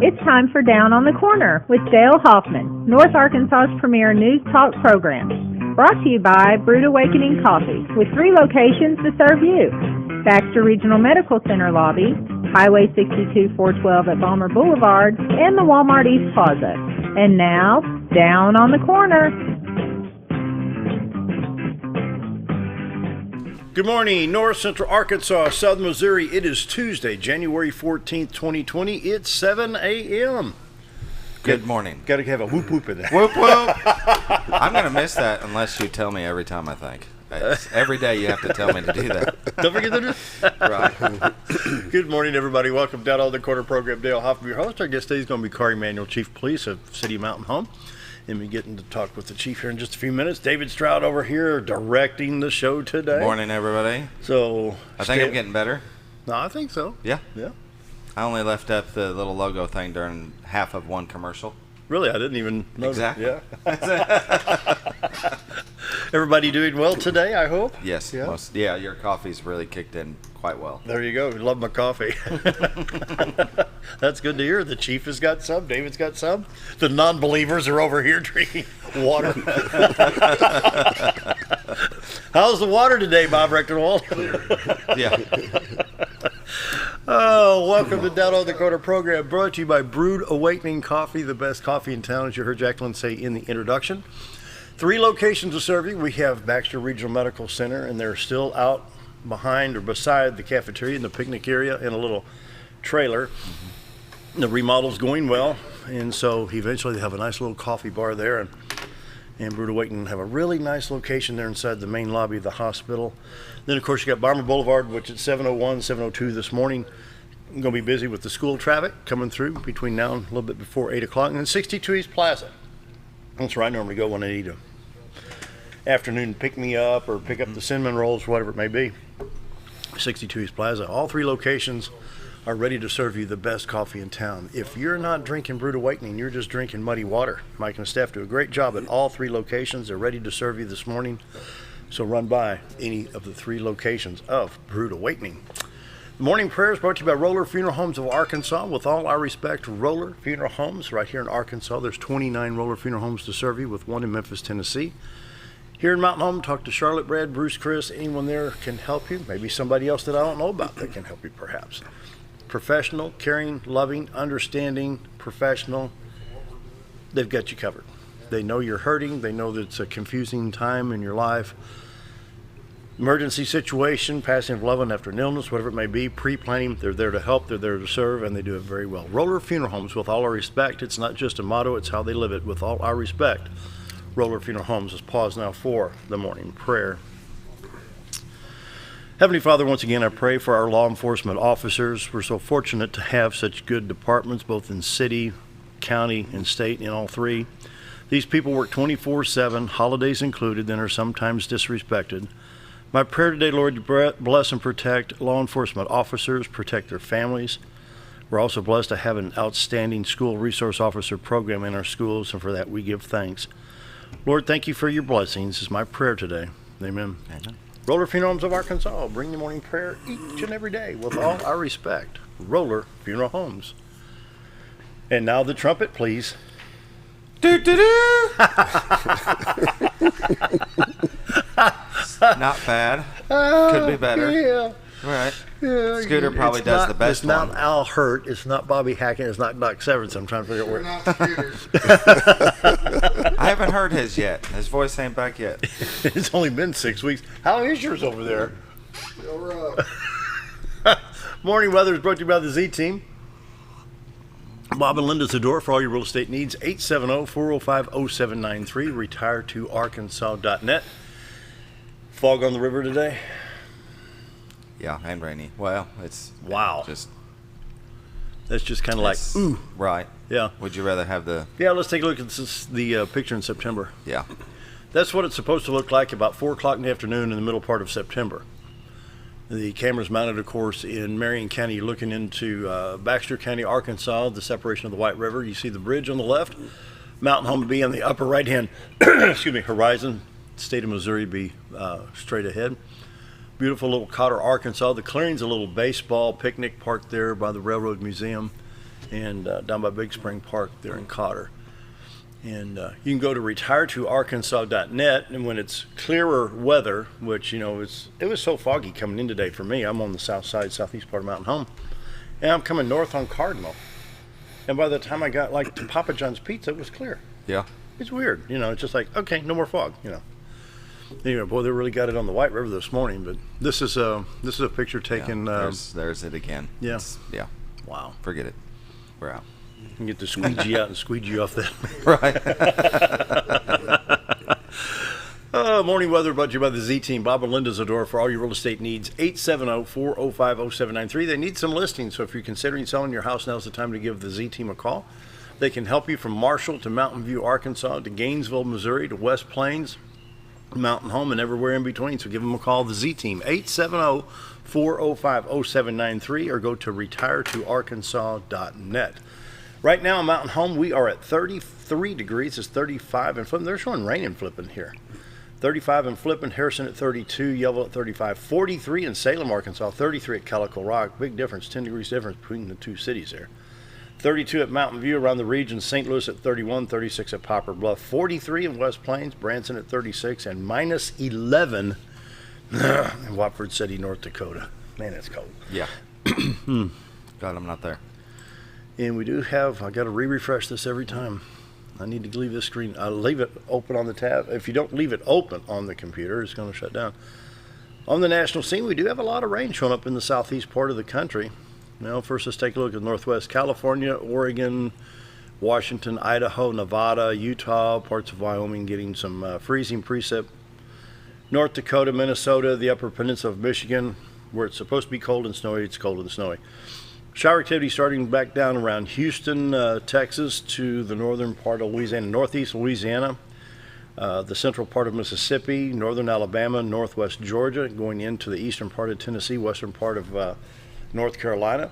It's time for Down on the Corner with Dale Hoffman, North Arkansas's premier news talk program. Brought to you by Brood Awakening Coffee, with 3 locations to serve you. Baxter Regional Medical Center lobby, Highway 62 412 at Balmer Boulevard, and the Walmart East Plaza. And now, Down on the Corner. Good morning, North Central Arkansas, Southern Missouri. It is Tuesday, January 14th, 2020. It's 7 a.m. Good morning. Got to have a whoop whoop in there. Whoop whoop. I'm going to miss that unless you tell me every time I think. Every day you have to tell me to do that. Don't forget to do that. Right. Good morning, everybody. Welcome down on the Corner program. Dale Hoffman, your host. Our guest today is going to be Corey Manuel, Chief of Police of City of Mountain Home. And we getting to talk with the chief here in just a few minutes. David Stroud over here directing the show today. Morning, everybody. So I think I'm getting better. No, I think so. Yeah. Yeah. I only left up the little logo thing during half of one commercial. Really? I didn't even know. Exactly. Yeah. Everybody doing well today, I hope? Yes. Yeah. Your coffee's really kicked in quite well. There you go. Love my coffee. That's good to hear. The chief has got some. David's got some. The non-believers are over here drinking water. How's the water today, Bob Rechtenwald? Yeah. Oh, welcome to Down on the Corner program, brought to you by Brood Awakening Coffee, the best coffee in town, as you heard Jacqueline say in the introduction. 3 locations to serve you. We have Baxter Regional Medical Center, and they're still out behind or beside the cafeteria in the picnic area in a little trailer. Mm-hmm. The remodel's going well, and so eventually they have a nice little coffee bar there, and Brood Awakening have a really nice location there inside the main lobby of the hospital. Then, of course, you got Balmer Boulevard, which is 701, 702 this morning. I'm going to be busy with the school traffic coming through between now and a little bit before 8 o'clock. And then 62 East Plaza. That's where I normally go when I need a afternoon pick-me-up or pick up the cinnamon rolls, whatever it may be. 62 East Plaza. All 3 locations are ready to serve you the best coffee in town. If you're not drinking Brood Awakening, you're just drinking muddy water. Mike and staff do a great job at all 3 locations. They're ready to serve you this morning. So run by any of the 3 locations of Brood Awakening. The morning prayer is brought to you by Roller Funeral Homes of Arkansas. With all our respect, Roller Funeral Homes right here in Arkansas. There's 29 Roller Funeral Homes to serve you, with 1 in Memphis, Tennessee. Here in Mountain Home, talk to Charlotte, Brad, Bruce, Chris. Anyone there can help you. Maybe somebody else that I don't know about that can help you, perhaps. Professional, caring, loving, understanding, professional. They've got you covered. They know you're hurting. They know that it's a confusing time in your life. Emergency situation, passing of loved one after an illness, whatever it may be, pre-planning. They're there to help. They're there to serve, and they do it very well. Roller Funeral Homes, with all our respect. It's not just a motto. It's how they live it. With all our respect, Roller Funeral Homes. Let's pause now for the morning prayer. Heavenly Father, once again, I pray for our law enforcement officers. We're so fortunate to have such good departments, both in city, county, and state, in all 3. These people work 24/7, holidays included, and are sometimes disrespected. My prayer today, Lord, you bless and protect law enforcement officers, protect their families. We're also blessed to have an outstanding school resource officer program in our schools, and for that we give thanks. Lord, thank you for your blessings, is my prayer today. Amen. Amen. Roller Funeral Homes of Arkansas, bring the morning prayer each and every day with all our respect. Roller Funeral Homes. And now the trumpet, please. Do-do-do! Not bad. Could be better. Yeah. Right. Yeah, Scooter probably does the best It's not one. Al Hurt. It's not Bobby Hackett. It's not Doc Severinsen. I'm trying to figure out where. I haven't heard his yet. His voice ain't back yet. It's only been 6 weeks. How is yours over there? Morning weather is brought to you by the Z-Team. Bob and Linda Zador for all your real estate needs. 870-405-0793. Retireto-arkansas.net. Fog on the river today. Yeah, and rainy. Well, it's Wow. Just That's just kind of like, ooh. right. Yeah. Would you rather have the? Yeah, let's take a look at the picture in September. Yeah. That's what it's supposed to look like about 4 o'clock in the afternoon in the middle part of September. The camera's mounted, of course, in Marion County, looking into Baxter County, Arkansas, the separation of the White River. You see the bridge on the left, Mountain Home be on the upper right-hand horizon. State of Missouri be straight ahead. Beautiful little Cotter, Arkansas. The clearing's a little baseball picnic park there by the Railroad Museum. and down by Big Spring Park there in Cotter. And you can go to retiretoarkansas.net, and when it's clearer weather, which, it was so foggy coming in today for me. I'm on the south side, southeast part of Mountain Home, and I'm coming north on Cardinal. And by the time I got to Papa John's Pizza, it was clear. Yeah. It's weird, it's just like, okay, no more fog, Anyway, boy, they really got it on the White River this morning. But this is a picture taken. There's it again. Yeah. Yeah. Wow. Forget it. We're out. You can get the squeegee out and squeegee off that. Right. Morning weather brought to you by the Z-Team. Bob and Linda Zador for all your real estate needs. 870-405-0793. They need some listings, so if you're considering selling your house, now's the time to give the Z-Team a call. They can help you from Marshall to Mountain View, Arkansas, to Gainesville, Missouri, to West Plains, Mountain Home, and everywhere in between. So give them a call, the Z-Team, 870-405-0793, or go to retiretoarkansas.net. Right now in Mountain Home, we are at 33 degrees. It's 35 in Flippin. They're showing rain in Flippin here. 35 in Flippin, Harrison at 32, Yellville at 35, 43 in Salem, Arkansas, 33 at Calico Rock. Big difference, 10 degrees difference between the two cities there. 32 at Mountain View around the region, St. Louis at 31, 36 at Poplar Bluff, 43 in West Plains, Branson at 36, and minus 11 in Watford City, North Dakota. Man, it's cold. Yeah. God, I'm not there. And we do have, I got to refresh this every time. I need to leave this screen, leave it open on the tab. If you don't leave it open on the computer, it's going to shut down. On the national scene, we do have a lot of rain showing up in the southeast part of the country. Now, first, let's take a look at Northwest California, Oregon, Washington, Idaho, Nevada, Utah, parts of Wyoming getting some freezing precip. North Dakota, Minnesota, the upper peninsula of Michigan, where it's supposed to be cold and snowy, it's cold and snowy. Shower activity starting back down around Houston, Texas, to the northern part of Louisiana, northeast Louisiana, the central part of Mississippi, northern Alabama, northwest Georgia, going into the eastern part of Tennessee, western part of North Carolina,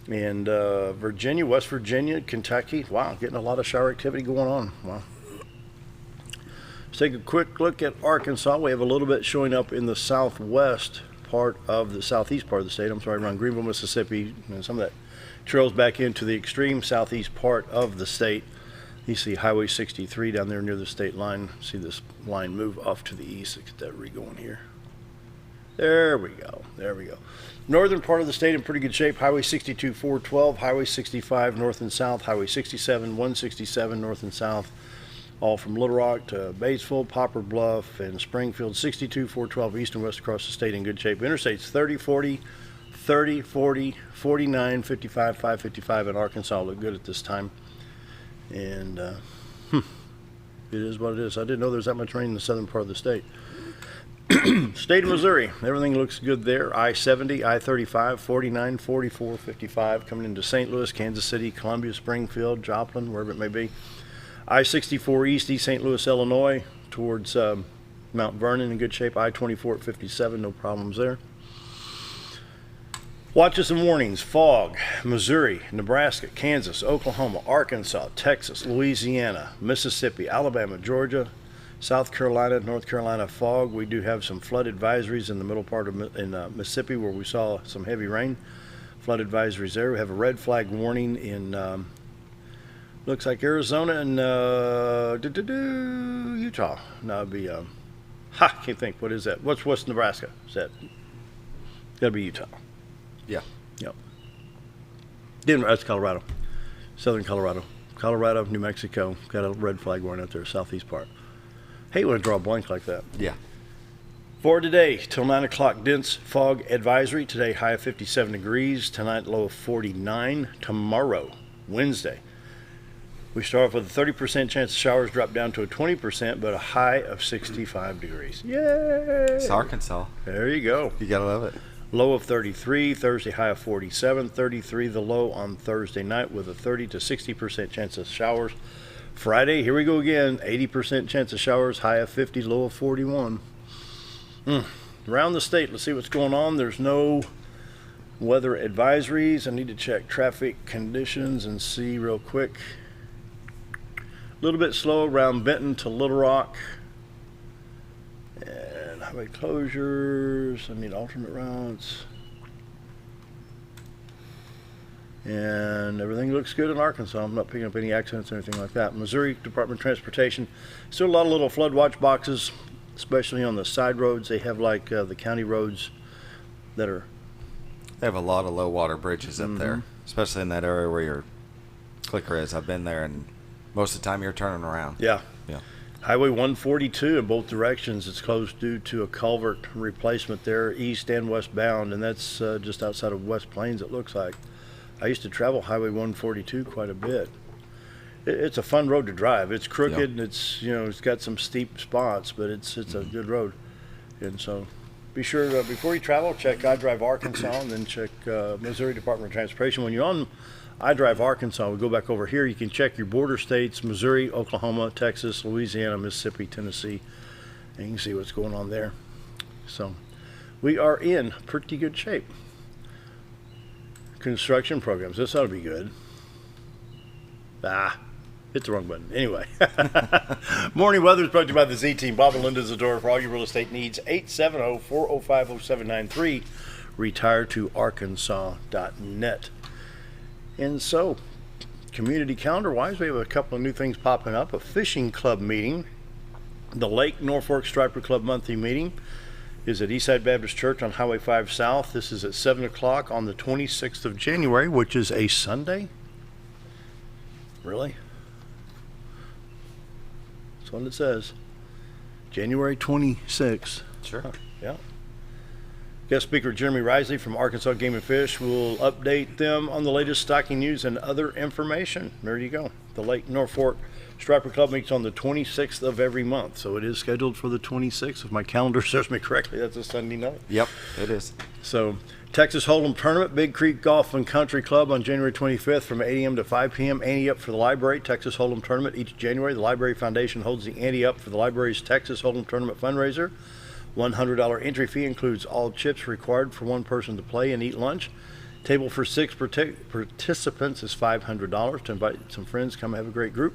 and Virginia, West Virginia, Kentucky. Wow, getting a lot of shower activity going on. Wow. Let's take a quick look at Arkansas. We have a little bit showing up in the southwest part of the southeast part of the state. I'm sorry, around Greenville, Mississippi, and some of that trails back into the extreme southeast part of the state. You see Highway 63 down there near the state line. See this line move off to the east. Let's get that re-going here. There we go. There we go. Northern part of the state in pretty good shape. Highway 62, 412, Highway 65 north and south, Highway 67, 167 north and south, all from Little Rock to Batesville, Poplar Bluff, and Springfield. 62, 412 east and west across the state in good shape. Interstates 30, 40, 30, 40, 49, 55, 555 in Arkansas look good at this time. And it is what it is. I didn't know there was that much rain in the southern part of the state. State of Missouri, everything looks good there. I-70, I-35, 49, 44, 55, coming into St. Louis, Kansas City, Columbia, Springfield, Joplin, wherever it may be. I-64 East St. Louis, Illinois, towards Mount Vernon in good shape. I-24 at 57, no problems there. Watches and warnings: fog, Missouri, Nebraska, Kansas, Oklahoma, Arkansas, Texas, Louisiana, Mississippi, Alabama, Georgia, South Carolina, North Carolina, fog. We do have some flood advisories in the middle part of Mississippi where we saw some heavy rain. Flood advisories there. We have a red flag warning in, looks like Arizona and Utah. No, it'd be, can't think. What is that? What's Nebraska? Is that? It's got to be Utah. Yeah. Yep. Denver, that's Colorado. Southern Colorado. Colorado, New Mexico. Got a red flag warning out there, southeast part. Hate when I draw a blank like that. Yeah. For today, till 9 o'clock, dense fog advisory. Today, high of 57 degrees. Tonight, low of 49. Tomorrow, Wednesday, we start off with a 30% chance of showers, drop down to a 20%, but a high of 65 degrees. Yay! It's Arkansas. There you go. You gotta love it. Low of 33. Thursday, high of 47. 33 the low on Thursday night with a 30 to 60% chance of showers. Friday, here we go again, 80% chance of showers, high of 50, low of 41. Around the state, let's see what's going on. There's no weather advisories. I need to check traffic conditions and see real quick. A little bit slow around Benton to Little Rock. And highway closures, I need alternate routes. And everything looks good in Arkansas. I'm not picking up any accidents or anything like that. Missouri Department of Transportation, still a lot of little flood watch boxes, especially on the side roads. They have like the county roads that are... They have a lot of low water bridges up there, especially in that area where your clicker is. I've been there, and most of the time you're turning around. Yeah. Yeah. Highway 142 in both directions, it's closed due to a culvert replacement there, east and westbound, and that's just outside of West Plains, it looks like. I used to travel Highway 142 quite a bit. It's a fun road to drive. It's crooked, and it's, you know, it's got some steep spots, but it's a good road. And so be sure before you travel, check iDrive Arkansas, and then check Missouri Department of Transportation. When you're on iDrive Arkansas, we go back over here, you can check your border states: Missouri, Oklahoma, Texas, Louisiana, Mississippi, Tennessee, and you can see what's going on there. So we are in pretty good shape. Construction programs, this ought to be good. Hit the wrong button. Anyway. Morning weather is brought to you by the Z-Team. Bob and Linda Zador for all your real estate needs. 870-405-0793. RetireToArkansas.net. And so, community calendar-wise, we have a couple of new things popping up. A fishing club meeting. The Lake Norfolk Striper Club monthly meeting is at Eastside Baptist Church on Highway 5 South. This is at 7 o'clock on the 26th of January, which is a Sunday. Really? That's what it says. January 26th. Sure. Yeah. Guest speaker Jeremy Risley from Arkansas Game and Fish will update them on the latest stocking news and other information. There you go. The Lake Norfolk Striper Club meets on the 26th of every month, so it is scheduled for the 26th. If my calendar serves me correctly, that's a Sunday night. Yep, it is. So, Texas Hold'em Tournament, Big Creek Golf and Country Club on January 25th from 8 a.m. to 5 p.m. Ante up for the library. Texas Hold'em Tournament each January. The Library Foundation holds the ante up for the library's Texas Hold'em Tournament fundraiser. $100 entry fee includes all chips required for one person to play and eat lunch. Table for 6 participants is $500 to invite some friends, come have a great group.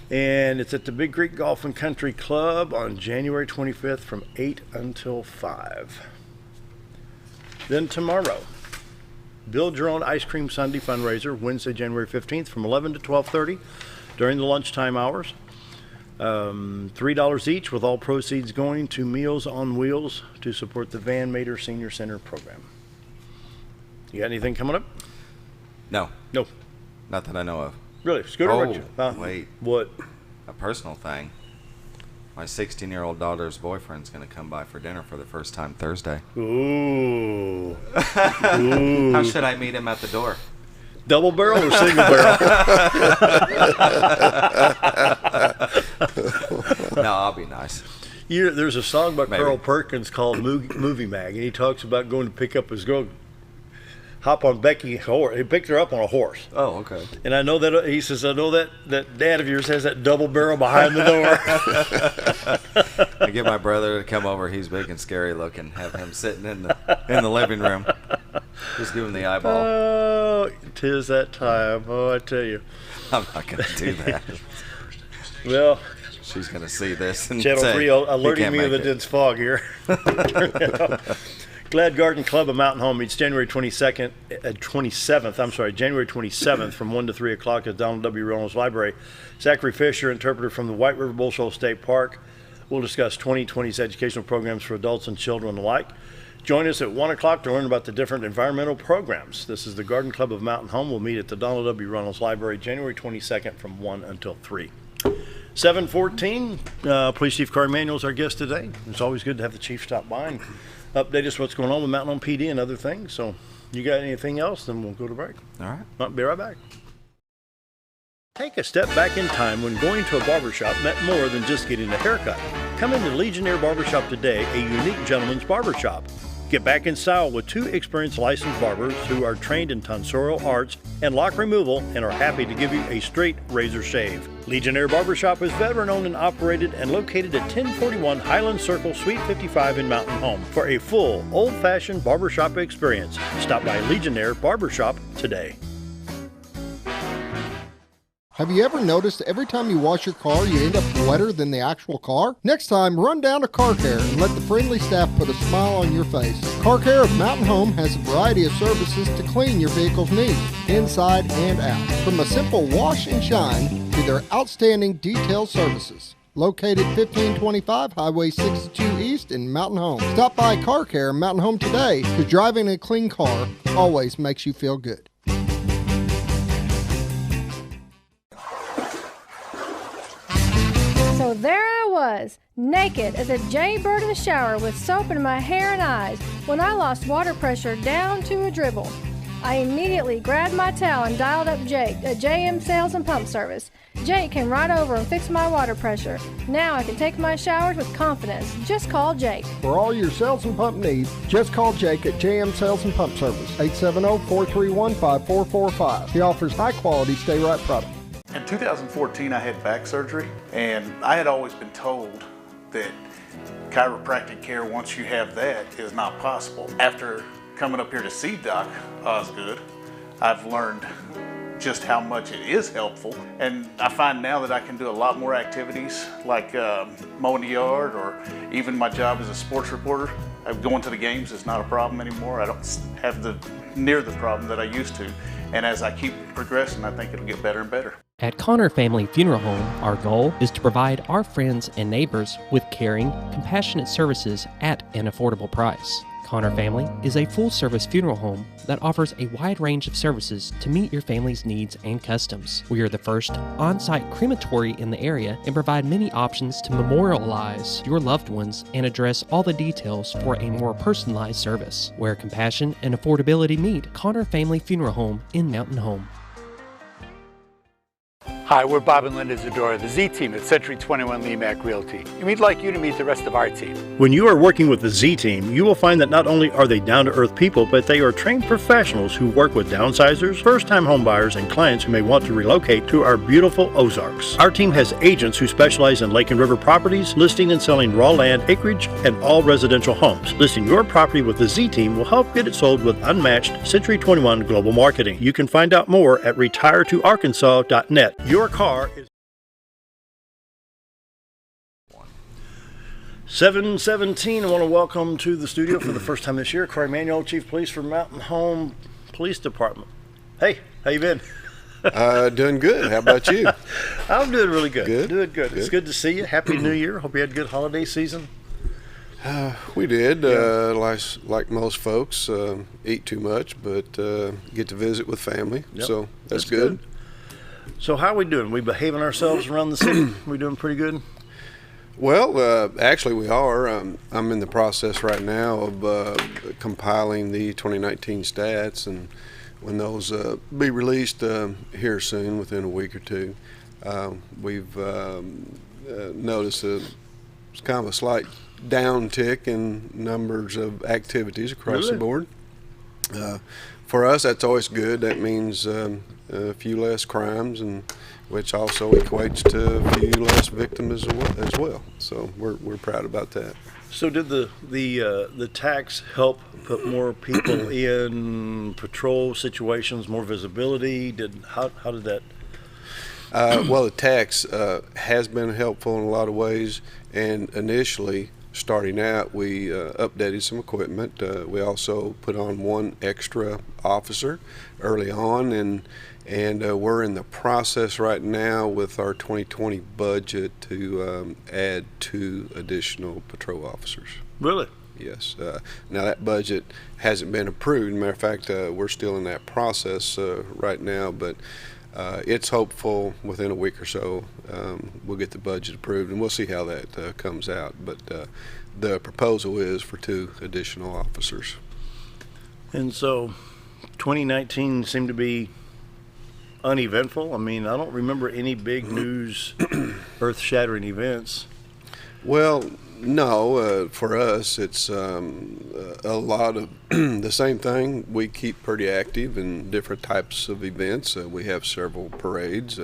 And it's at the Big Creek Golf and Country Club on January 25th from 8 until 5. Then tomorrow, Build Your Own Ice Cream Sunday fundraiser, Wednesday, January 15th from 11 to 12:30 during the lunchtime hours. $3 each, with all proceeds going to Meals on Wheels to support the Van Mater Senior Center program. You got anything coming up? No. No. Not that I know of. Really? Scooter? Wait. What? A personal thing. My 16-year-old daughter's boyfriend's going to come by for dinner for the first time Thursday. Ooh. How should I meet him at the door? Double barrel or single barrel? No, I'll be nice. There's a song by Maybe. Carl Perkins called Movie Mag, and he talks about going to pick up his girl, hop on Becky's horse. He picked her up on a horse. Oh, okay. And I know that, he says, I know that dad of yours has that double barrel behind the door. I get my brother to come over. He's big and scary looking. Have him sitting in the living room. Just give him the eyeball. Oh, 'tis that time. Oh, I tell you. I'm not going to do that. Well, She's going to see this and Channel say, 3 "You alerting can't me of make the it." dense fog here. Glad Garden Club of Mountain Home meets January 27th from 1 to 3 o'clock at Donald W. Reynolds Library. Zachary Fisher, interpreter from the White River Bull Shoal State Park, will discuss 2020's educational programs for adults and children alike. Join us at 1 o'clock to learn about the different environmental programs. This is the Garden Club of Mountain Home. We'll meet at the Donald W. Reynolds Library January 22nd from 1 until 3. 7:14, Police Chief Corey Manuel is our guest today. It's always good to have the chief stop by and update us what's going on with Mountain Home PD and other things. So you got anything else, then we'll go to break. All right. I'll be right back. Take a step back in time when going to a barbershop meant more than just getting a haircut. Come into Legionnaire Barbershop today, a unique gentleman's barbershop. Get back in style with 2 experienced licensed barbers who are trained in tonsorial arts and lock removal and are happy to give you a straight razor shave. Legionnaire Barbershop is veteran-owned and operated and located at 1041 Highland Circle, Suite 55 in Mountain Home. For a full, old-fashioned barbershop experience, stop by Legionnaire Barbershop today. Have you ever noticed every time you wash your car, you end up wetter than the actual car? Next time, run down to Car Care and let the friendly staff put a smile on your face. Car Care of Mountain Home has a variety of services to clean your vehicle's needs, inside and out. From a simple wash and shine to their outstanding detailed services. Located 1525 Highway 62 East in Mountain Home. Stop by Car Care Mountain Home today, because driving a clean car always makes you feel good. So there I was, naked as a jaybird in the shower with soap in my hair and eyes when I lost water pressure down to a dribble. I immediately grabbed my towel and dialed up Jake at JM Sales and Pump Service. Jake came right over and fixed my water pressure. Now I can take my showers with confidence. Just call Jake. For all your sales and pump needs, just call Jake at JM Sales and Pump Service, 870-431-5445. He offers high-quality stay-right product. In 2014, I had back surgery, and I had always been told that chiropractic care, once you have that, is not possible. After coming up here to see Doc Osgood, I've learned just how much it is helpful, and I find now that I can do a lot more activities like mowing the yard, or even my job as a sports reporter. Going to the games is not a problem anymore. I don't have near the problem that I used to, and as I keep progressing, I think it'll get better and better. At Connor Family Funeral Home, our goal is to provide our friends and neighbors with caring, compassionate services at an affordable price. Connor Family is a full-service funeral home that offers a wide range of services to meet your family's needs and customs. We are the first on-site crematory in the area and provide many options to memorialize your loved ones and address all the details for a more personalized service. Where compassion and affordability meet, Connor Family Funeral Home in Mountain Home. Hi, we're Bob and Linda Zadora, the Z Team at Century 21 Lemac Realty, and we'd like you to meet the rest of our team. When you are working with the Z Team, you will find that not only are they down-to-earth people, but they are trained professionals who work with downsizers, first-time homebuyers, and clients who may want to relocate to our beautiful Ozarks. Our team has agents who specialize in lake and river properties, listing and selling raw land, acreage, and all residential homes. Listing your property with the Z Team will help get it sold with unmatched Century 21 global marketing. You can find out more at retiretoarkansas.net. Your car is 7:17. I want to welcome to the studio for the first time this year, Corey Manuel, Chief of Police for Mountain Home Police Department. Hey, how you been? Doing good. How about you? I'm doing really good. Good. Doing good. It's good to see you. Happy New Year. Hope you had a good holiday season. We did. Like most folks, eat too much, but get to visit with family. Yep. So that's good. So how are we doing? We behaving ourselves around the city? We doing pretty good? Well, actually we are. I'm in the process right now of compiling the 2019 stats, and when those be released here soon, within a week or two, we've noticed it's kind of a slight downtick in numbers of activities across the board. For us, that's always good. That means a few less crimes, and which also equates to a few less victims as well. So we're proud about that. So did the tax help put more people in patrol situations, more visibility? How did that? Well, the tax has been helpful in a lot of ways, and initially, starting out, we updated some equipment. We also put on one extra officer early on, and we're in the process right now with our 2020 budget to add 2 additional patrol officers. Really? Yes. Now that budget hasn't been approved. Matter of fact, we're still in that process right now, but it's hopeful within a week or so we'll get the budget approved, and we'll see how that comes out. But the proposal is for 2 additional officers. And so 2019 seemed to be uneventful. I mean, I don't remember any big news, earth-shattering events. Well, no. For us, it's a lot of the same thing. We keep pretty active in different types of events. We have several parades,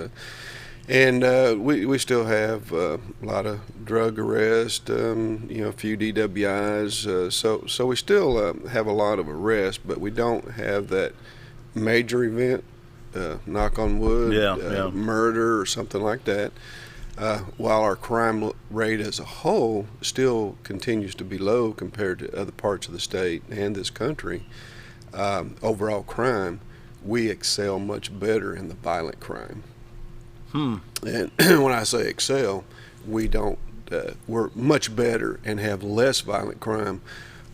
and we still have a lot of drug arrests, a few DWIs. So we still have a lot of arrests, but we don't have that major event knock on wood, Yeah. murder or something like that. While our crime rate as a whole still continues to be low compared to other parts of the state and this country, overall crime, we excel much better in the violent crime. And when I say excel, we don't. We're much better and have less violent crime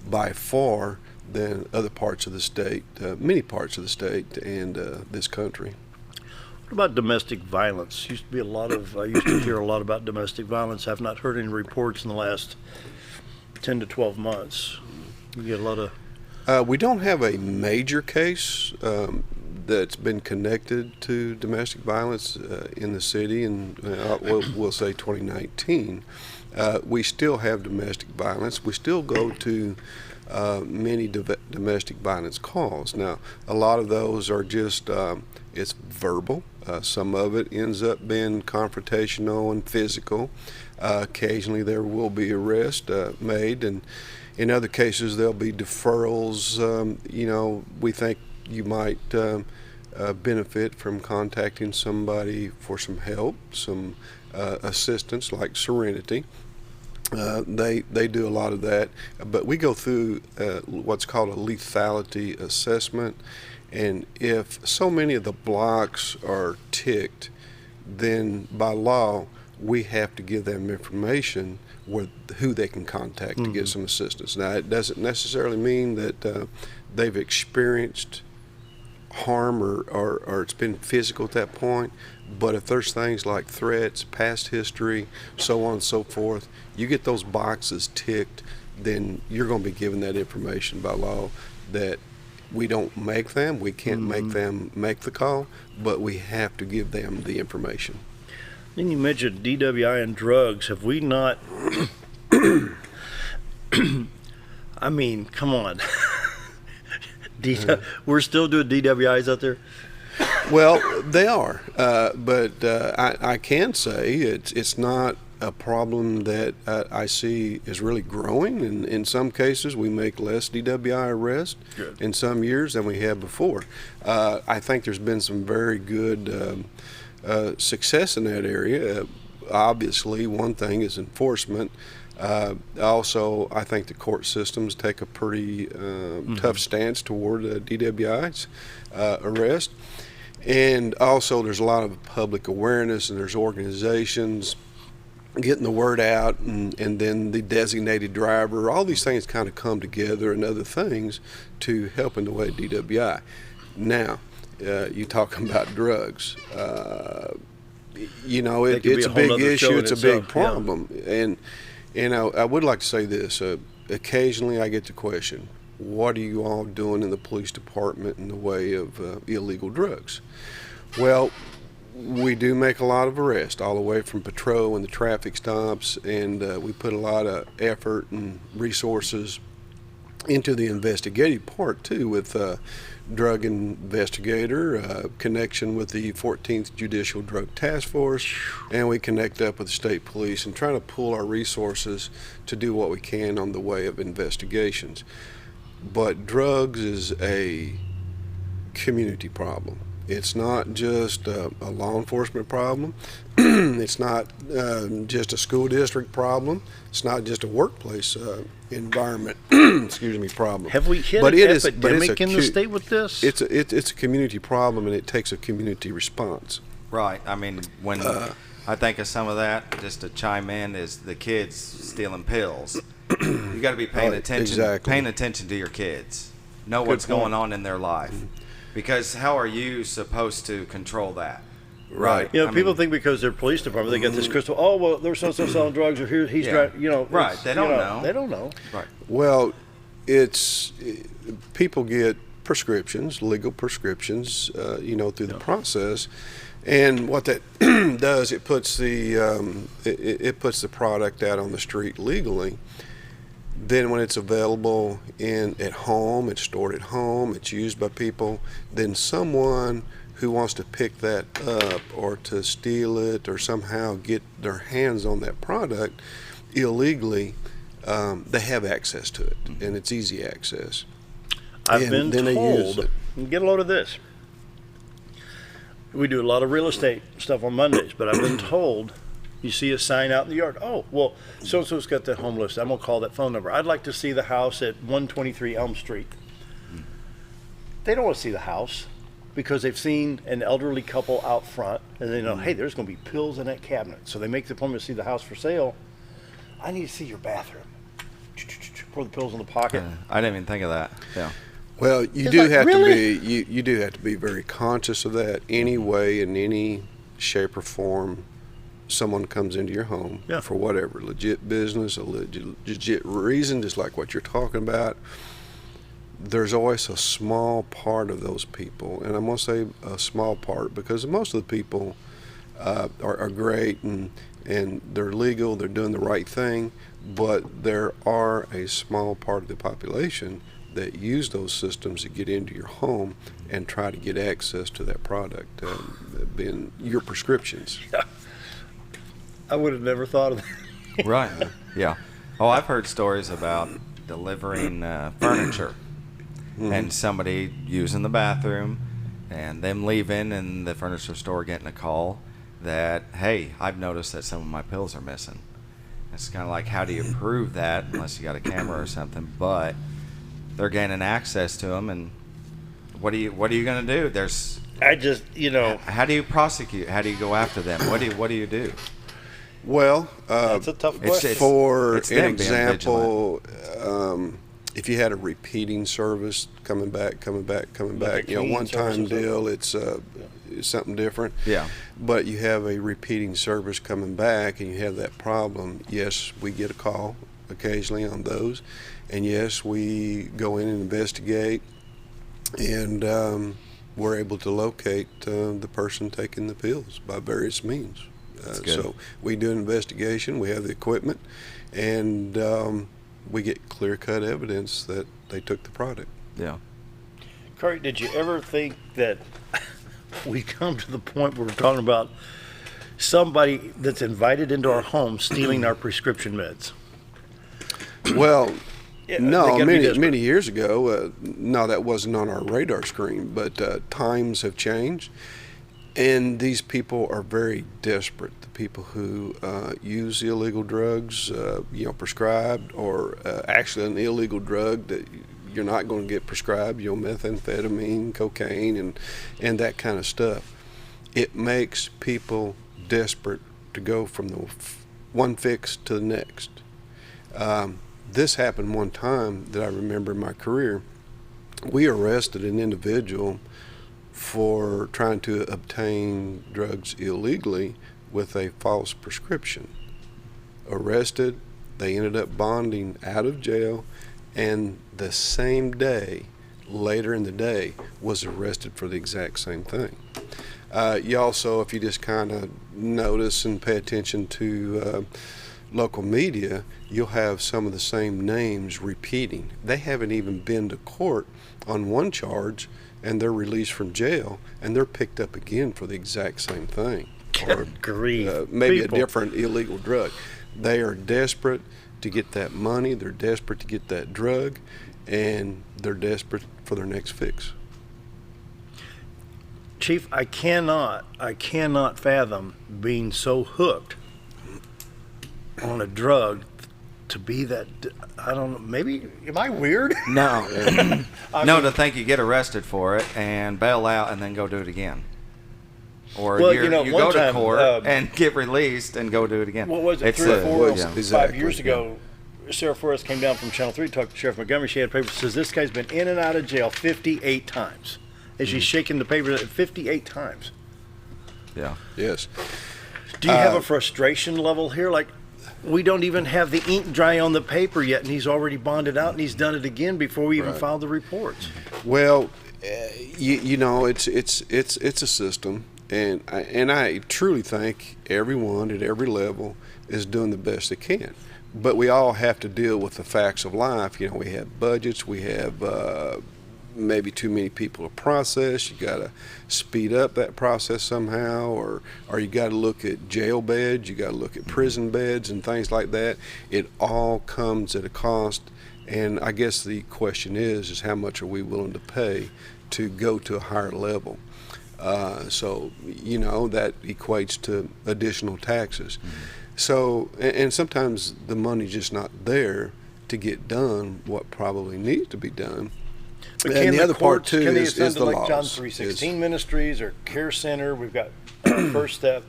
by far than other parts of the state, many parts of the state and this country. What about domestic violence? I used to hear a lot about domestic violence. I've not heard any reports in the last 10 to 12 months. You get a lot of... We don't have a major case that's been connected to domestic violence in the city, and we'll say 2019. We still have domestic violence. We still go to many domestic violence calls. Now, a lot of those are just, it's verbal. Some of it ends up being confrontational and physical. Occasionally there will be arrest made, and in other cases there'll be deferrals. We think you might benefit from contacting somebody for some help, some assistance, like Serenity. They do a lot of that, but we go through what's called a lethality assessment, and if so many of the blocks are ticked, then by law we have to give them information who they can contact to get some assistance. Now, it doesn't necessarily mean that they've experienced harm or it's been physical at that point, but if there's things like threats, past history, so on and so forth, you get those boxes ticked, then you're going to be given that information by law. That we don't make them, we can't make them make the call, but we have to give them the information. Then you mentioned DWI and drugs. Have we not... I mean, come on. We're still doing DWIs out there? Well, they are, but I can say it's not a problem that I see is really growing. And in some cases, we make less DWI arrests in some years than we have before. I think there's been some very good success in that area. Obviously, one thing is enforcement. Also, I think the court systems take a pretty tough stance toward DWI's arrest. And also, there's a lot of public awareness, and there's organizations getting the word out, and then the designated driver. All these things kind of come together, and other things to help in the way of DWI. Now, you talking about drugs. It's a big issue. It's a big problem. And I would like to say this. Occasionally I get the question, what are you all doing in the police department in the way of illegal drugs? Well, we do make a lot of arrests, all the way from patrol and the traffic stops, and we put a lot of effort and resources into the investigative part too, with drug investigator, connection with the 14th Judicial Drug Task Force, and we connect up with the state police and try to pool our resources to do what we can on the way of investigations. But drugs is a community problem. It's not just a law enforcement problem. It's not just a school district problem. It's not just a workplace environment problem. Have we hit an epidemic in the state with this? It's a community problem, and it takes a community response. Right. I mean, when I think of some of that, just to chime in, is the kids stealing pills. You got to be paying attention to your kids. Know what's going on in their life. Because how are you supposed to control that? Right. People think because they're police department, they got this crystal. Oh, well, there's so selling drugs, or here he's driving. Right. They don't know. They don't know. Right. Well, people get prescriptions, legal prescriptions, through the process, and what that does, it puts the product out on the street legally. Then when it's available at home, it's stored at home, it's used by people, then someone who wants to pick that up or to steal it or somehow get their hands on that product illegally, they have access to it, and it's easy access. I've been told, get a load of this, We do a lot of real estate stuff on Mondays, but I've been told you see a sign out in the yard. Oh, well, so-and-so's got that home list. I'm going to call that phone number. I'd like to see the house at 123 Elm Street. They don't want to see the house because they've seen an elderly couple out front and they know, hey, there's going to be pills in that cabinet. So they make the appointment to see the house for sale. I need to see your bathroom. Pour the pills in the pocket. I didn't even think of that. Yeah. Well, you do have to be you do have to be very conscious of that. Any way, in any shape or form, someone comes into your home for whatever legit business, a legit reason, just like what you're talking about. There's always a small part of those people, and I'm going to say a small part because most of the people are great and they're legal, they're doing the right thing, but there are a small part of the population that use those systems to get into your home and try to get access to that product, being your prescriptions. I would have never thought of that. Right. Yeah. Oh, I've heard stories about delivering furniture and somebody using the bathroom and them leaving and the furniture store getting a call that, hey, I've noticed that some of my pills are missing. It's kind of like, how do you prove that unless you got a camera or something? But they're gaining access to them, and what are you going to do? How do you prosecute? How do you go after them? What do you do? Well, that's a tough question. For an example, if you had a repeating service coming back, one-time deal, it's something different. Yeah. But you have a repeating service coming back and you have that problem, yes, we get a call occasionally on those. And yes, we go in and investigate, and we're able to locate the person taking the pills by various means. So we do an investigation, we have the equipment, and we get clear-cut evidence that they took the product. Yeah. Corey, did you ever think that we come to the point where we're talking about somebody that's invited into our home stealing our prescription meds? Well, no, many years ago, no, that wasn't on our radar screen, but times have changed, and these people are very desperate. The people who use illegal drugs, prescribed, or actually an illegal drug that you're not going to get prescribed, methamphetamine, cocaine, and that kind of stuff. It makes people desperate to go from the one fix to the next. This happened one time that I remember in my career. We arrested an individual for trying to obtain drugs illegally with a false prescription. Arrested, they ended up bonding out of jail, and the same day, later in the day, was arrested for the exact same thing. You also, if you just kind of notice and pay attention to local media, you'll have some of the same names repeating. They haven't even been to court on one charge, and they're released from jail, and they're picked up again for the exact same thing. Or maybe a different illegal drug. They are desperate to get that money, they're desperate to get that drug, and they're desperate for their next fix. Chief, I cannot fathom being so hooked on a drug to be that, I don't know, maybe, am I weird? No. To think you get arrested for it and bail out and then go do it again. Or you go to court and get released and go do it again. What was it, 5 years ago, Sarah Forrest came down from Channel 3, talked to Sheriff Montgomery. She had papers, says this guy's been in and out of jail 58 times. And she's shaking the paper 58 times. Yeah. Yes. Do you have a frustration level here? Like, we don't even have the ink dry on the paper yet, and he's already bonded out, and he's done it again before we even filed the reports. Well, it's a system, and I truly think everyone at every level is doing the best they can. But we all have to deal with the facts of life. We have budgets, we have maybe too many people to process. You got to speed up that process somehow, or you got to look at jail beds, you got to look at prison beds and things like that. It all comes at a cost, and I guess the question is how much are we willing to pay to go to a higher level? So, that equates to additional taxes. So, and sometimes the money's just not there to get done what probably needs to be done. But and the other part courts, too can they is ascend the to like laws. John 316 Ministries or Care Center? We've got First Step.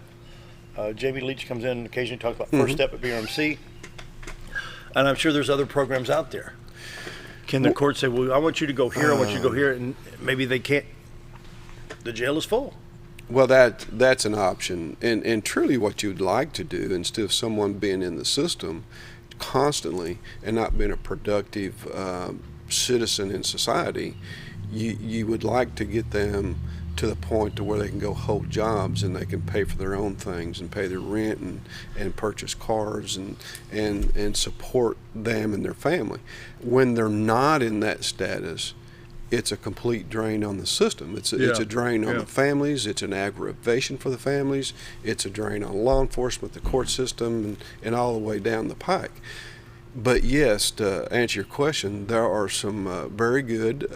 Jamie Leach comes in and occasionally talks about First Step at BRMC. And I'm sure there's other programs out there. Can the court say, well, I want you to go here, I want you to go here, and maybe they can't? The jail is full. Well, that's an option. And truly what you'd like to do, instead of someone being in the system constantly and not being a productive citizen in society, you would like to get them to the point to where they can go hold jobs and they can pay for their own things and pay their rent and purchase cars and support them and their family. When they're not in that status, it's a complete drain on the system. It's a drain on the families. It's an aggravation for the families. It's a drain on law enforcement, the court system, and all the way down the pike. But yes, to answer your question, there are some very good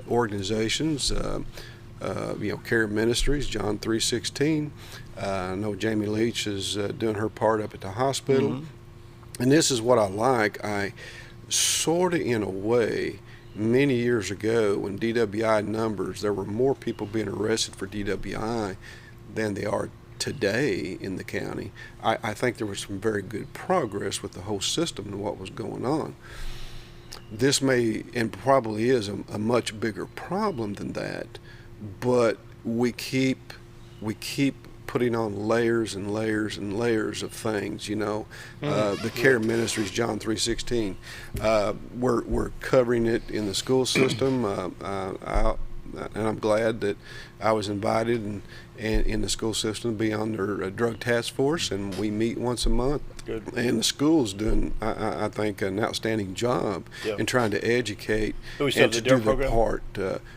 organizations. Care Ministries, John 3:16. I know Jamie Leach is doing her part up at the hospital. And this is what I like. I sort of, in a way, many years ago when DWI numbers, there were more people being arrested for DWI than they are today in the county. I think there was some very good progress with the whole system and what was going on. This may and probably is a much bigger problem than that, but we keep putting on layers and layers and layers of things. The Care Ministries, John 3:16. We're covering it in the school system, and I'm glad that I was invited and in the school system to be on their drug task force, and we meet once a month. Good. And the school's doing, I think, an outstanding job in trying to educate and to do their part.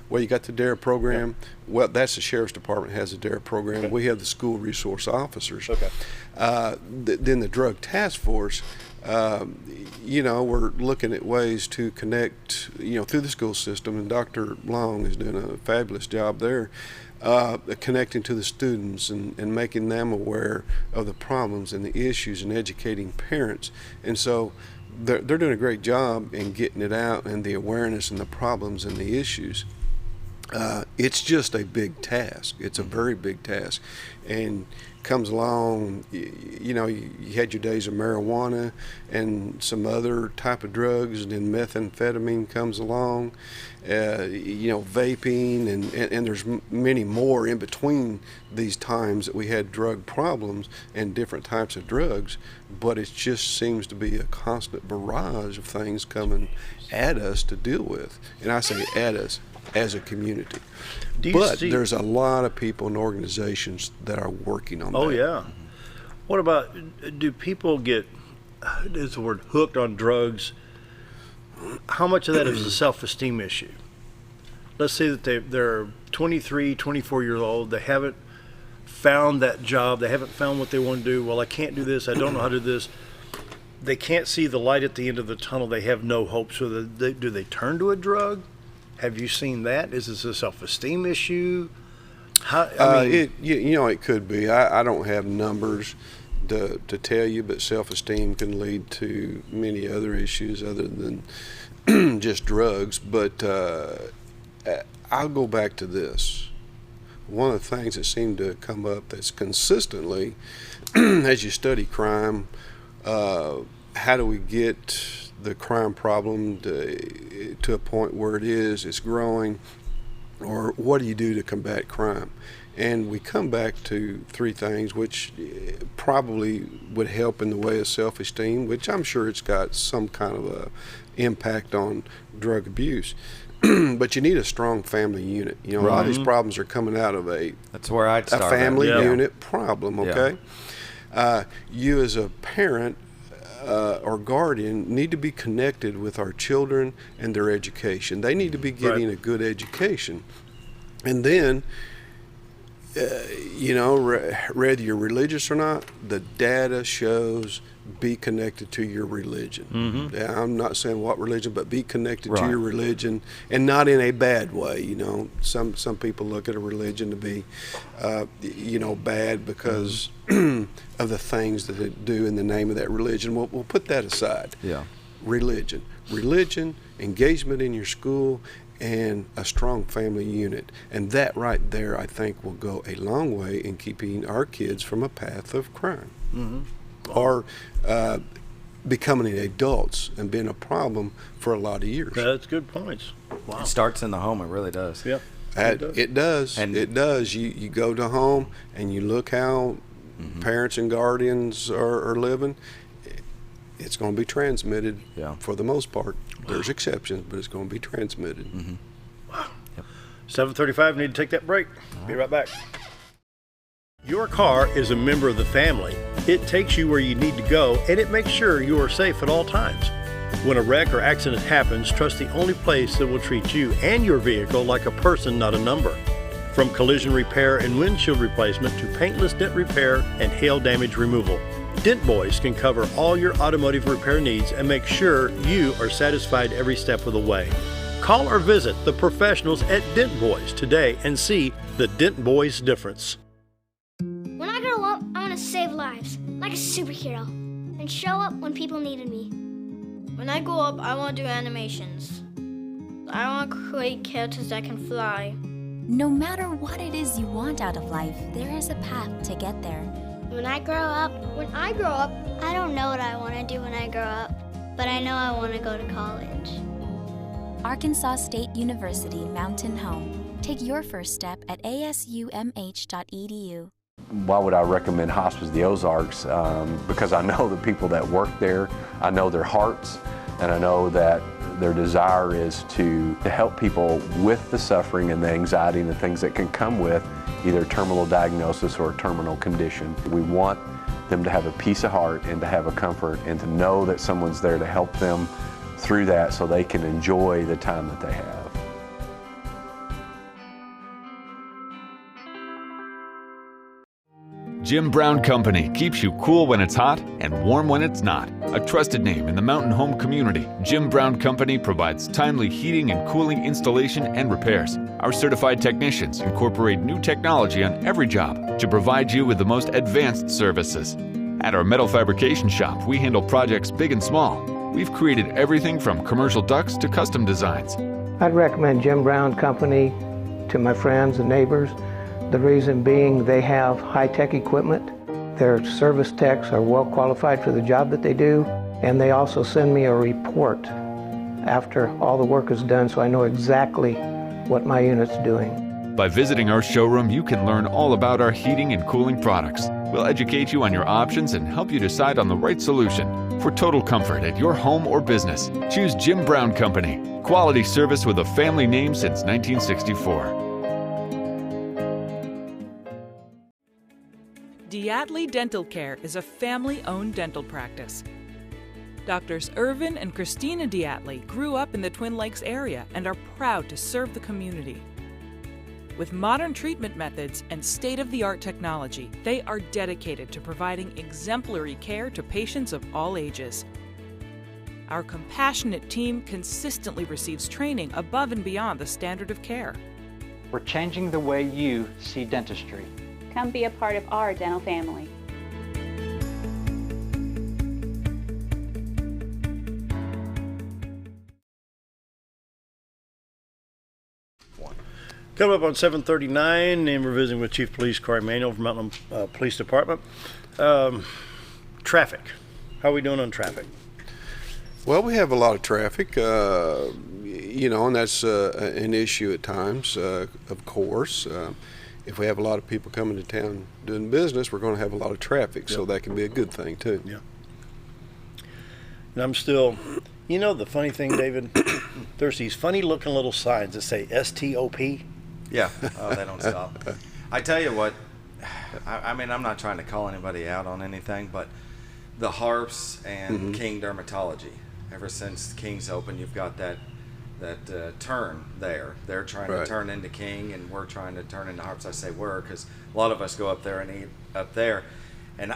Well, you got the DARE program. Yeah. Well, that's the Sheriff's Department has the DARE program. Okay. We have the school resource officers. Okay. Then the drug task force. We're looking at ways to connect, through the school system, and Dr. Long is doing a fabulous job there, connecting to the students and making them aware of the problems and the issues and educating parents. And so they're doing a great job in getting it out and the awareness and the problems and the issues. It's just a big task. It's a very big task. And comes along, you had your days of marijuana and some other type of drugs, and then methamphetamine comes along, vaping, and there's many more in between these times that we had drug problems and different types of drugs, but it just seems to be a constant barrage of things coming at us to deal with. And I say at us as a community. But there's a lot of people and organizations that are working on that. Oh, yeah. What about, do people get, is the word, hooked on drugs? How much of that is a self-esteem issue? Let's say that they're 23, 24 years old. They haven't found that job. They haven't found what they want to do. Well, I can't do this. I don't know how to do this. They can't see the light at the end of the tunnel. They have no hope. So do they turn to a drug? Have you seen that? Is this a self-esteem issue? It could be. I don't have numbers to tell you, but self-esteem can lead to many other issues other than just drugs. But I'll go back to this. One of the things that seemed to come up that's consistently, as you study crime, how do we get the crime problem to a point where it's growing, or what do you do to combat crime? And we come back to three things which probably would help in the way of self-esteem, which I'm sure it's got some kind of a impact on drug abuse. But you need a strong family unit. A lot of these problems are coming out of that's where I'd start a family unit problem, okay? Yeah. You as a parent or guardian need to be connected with our children and their education. They need to be getting a good education. And then, whether you're religious or not, the data shows be connected to your religion. Mm-hmm. Yeah, I'm not saying what religion, but be connected Right. to your religion, and not in a bad way. You know, some people look at a religion to be, bad because of the things that they do in the name of that religion. We'll put that aside. Yeah. Religion, engagement in your school, and a strong family unit. And that right there, I think, will go a long way in keeping our kids from a path of crime. Mm-hmm. Or becoming adults and being a problem for a lot of years. That's good points. Wow. It starts in the home. It really does. Yeah. It does. And it does. You go to home and you look how parents and guardians are living. It's going to be transmitted for the most part. There's exceptions, but it's going to be transmitted. Mm-hmm. Wow. Yep. 7:35, need to take that break. Be right back. Your car is a member of the family. It takes you where you need to go, and it makes sure you are safe at all times. When a wreck or accident happens, trust the only place that will treat you and your vehicle like a person, not a number. From collision repair and windshield replacement to paintless dent repair and hail damage removal, Dent Boys can cover all your automotive repair needs and make sure you are satisfied every step of the way. Call or visit the professionals at Dent Boys today and see the Dent Boys difference. When I grow up, I want to save lives, like a superhero, and show up when people needed me. When I grow up, I want to do animations. I want to create characters that can fly. No matter what it is you want out of life, there is a path to get there. When I grow up, I don't know what I want to do when I grow up, but I know I want to go to college. Arkansas State University Mountain Home. Take your first step at asumh.edu. Why would I recommend Hospice of the Ozarks? Because I know the people that work there, I know their hearts, and I know that their desire is to help people with the suffering and the anxiety and the things that can come with either terminal diagnosis or a terminal condition. We want them to have a peace of heart and to have a comfort and to know that someone's there to help them through that so they can enjoy the time that they have. Jim Brown Company keeps you cool when it's hot and warm when it's not. A trusted name in the mountain home community, Jim Brown Company provides timely heating and cooling installation and repairs. Our certified technicians incorporate new technology on every job to provide you with the most advanced services. At our metal fabrication shop, we handle projects big and small. We've created everything from commercial ducts to custom designs. I'd recommend Jim Brown Company to my friends and neighbors. The reason being they have high-tech equipment. Their service techs are well qualified for the job that they do, and they also send me a report after all the work is done so I know exactly what my unit's doing. By visiting our showroom, you can learn all about our heating and cooling products. We'll educate you on your options and help you decide on the right solution. For total comfort at your home or business, choose Jim Brown Company. Quality service with a family name since 1964. Diatley Dental Care is a family-owned dental practice. Doctors Irvin and Christina Diatley grew up in the Twin Lakes area and are proud to serve the community. With modern treatment methods and state-of-the-art technology, they are dedicated to providing exemplary care to patients of all ages. Our compassionate team consistently receives training above and beyond the standard of care. We're changing the way you see dentistry. Come be a part of our dental family. Coming up on 7:39, and we're visiting with Chief Police Corey Manuel from Mountain Police Department. Traffic. How are we doing on traffic? Well, we have a lot of traffic, and that's an issue at times, of course. If we have a lot of people coming to town doing business, we're going to have a lot of traffic, so that can be a good thing, too. Yeah. And I'm still, the funny thing, David, there's these funny-looking little signs that say STOP. Yeah, they don't stop. I tell you what, I mean, I'm not trying to call anybody out on anything, but the Harps and King Dermatology, ever since King's open, you've got that turn there. They're trying to turn into King, and we're trying to turn into Harps. I say we're because a lot of us go up there and eat up there. And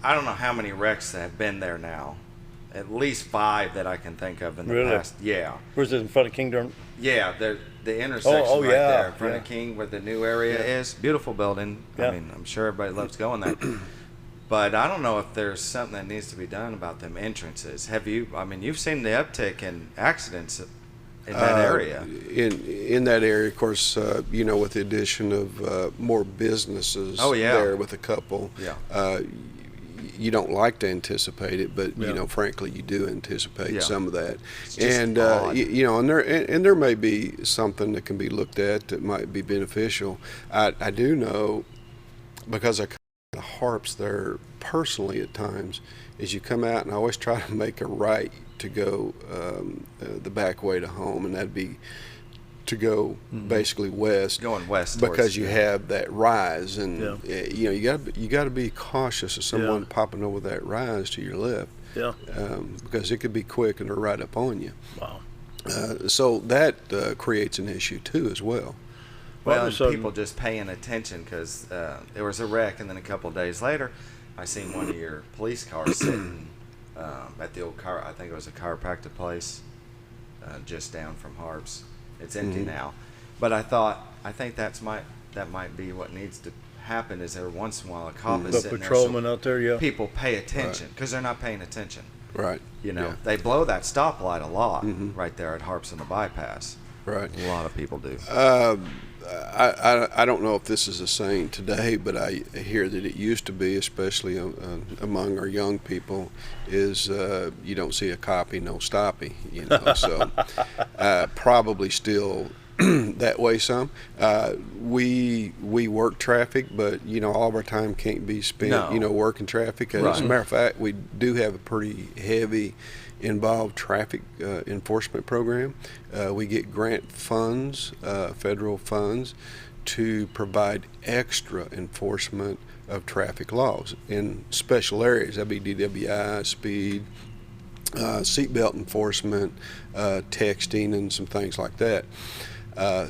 I don't know how many wrecks have been there now. At least 5 that I can think of in the past. Yeah. Where's it, in front of Kingdom? Yeah, the intersection right there in front of King where the new area is. Beautiful building. Yeah. I mean, I'm sure everybody loves going there. But I don't know if there's something that needs to be done about them entrances. Have you? I mean, you've seen the uptick in accidents in that area. In that area, of course, with the addition of more businesses there with a couple. Yeah. You don't like to anticipate it, but frankly, you do anticipate some of that. And and there may be something that can be looked at that might be beneficial. I do know, because I kind of harps there personally at times, is you come out and I always try to make a right to go the back way to home, and that'd be to go basically west, going west, because you have that rise, and you got to be cautious of someone popping over that rise to your left, because it could be quick and they're right up on you. Wow. So that creates an issue too as well. Well, and people just paying attention, because there was a wreck, and then a couple of days later, I seen one of your police cars sitting at the old car. I think it was a chiropractic place just down from Harps. It's empty now, but I think that might be what needs to happen. Is every once in a while a cop is sitting patrolman there, so out there, people pay attention, because they're not paying attention. Right. They blow that stoplight a lot right there at Harps and the bypass. Right. A lot of people do. I don't know if this is a saying today, but I hear that it used to be, especially among our young people, is you don't see a copy, no stoppy. So probably still that way some. We work traffic, but all of our time can't be spent working traffic. As a matter of fact, we do have a pretty heavy involved traffic enforcement program. We get grant funds, federal funds, to provide extra enforcement of traffic laws in special areas. That'd be DWI, speed, seatbelt enforcement, texting, and some things like that.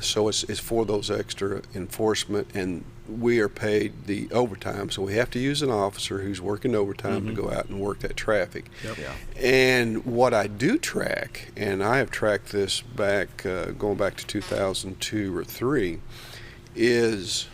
So it's for those extra enforcement, and we are paid the overtime, so we have to use an officer who's working overtime to go out and work that traffic. Yep. Yeah. And what I do track, and I have tracked this back going back to 2002 or 3, is